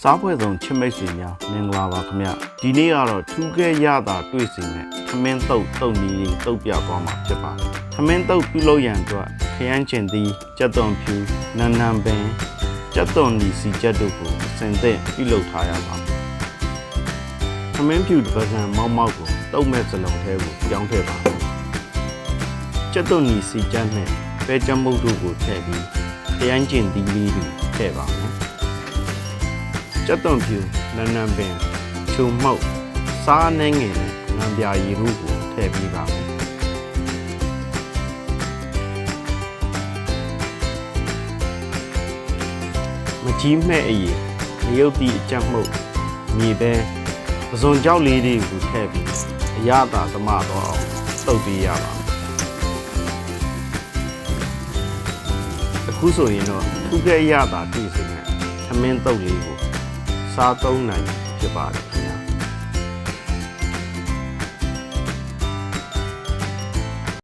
စားပွဲဆောင်ချစ်မိတ်ဆွေများမင်္ဂလာပါခင်ဗျဒီနေ့ကတော့ထူးခဲရတာတွေ့စီနဲ့သမင်းတုတ်နီးတုတ်ပြသွားမှာဖြစ်ပါတယ်သမင်းတုတ်ပြုလုပ်ရန်အတွက်ခရမ်းကျင်သီးကြက်သွန်ဖြူနန်းနန်းပင်ကြက်သွန်နီစီကြက်တို့ကိုစင်သင့်ပြုလုပ်ထားရပါမယ်သမင်းဖြူတစ်ပကံမောက်ကိုတုတ်မဲ့စလုံးထဲကိုပြောင်းထည့်ပါမယ်ကြက်သွန်နီစီကြက်နဲ့ပဲကြမုတ်တို့ကိုထည့်ပြီးခရမ်းကျင်သီးလေးတွေထည့်ပါမယ်ကြက်သွန်ဖြူနန်းနန်းပင်ချုံမှုတ်စားနှဲငယ်နဲ့ငံပြာရည်တို့ကိုထည့်ပြီးပါမယ်မကြီးမဲ့အရေးရုပ်တီအကြက်မှုတ်မြေပဲပဇွန်ကြောက်လေးတွေကိုထည့်ပြီးအရသာသမတော့အောင်တုပ်ပေးရပါမယ်အခုဆိုရင်တော့ထူးခဲရတာတွေ့စေတဲ့သမင်းတုပ်လေးကိုစားသုံးနိုင်ဖြစ်ပါတယ်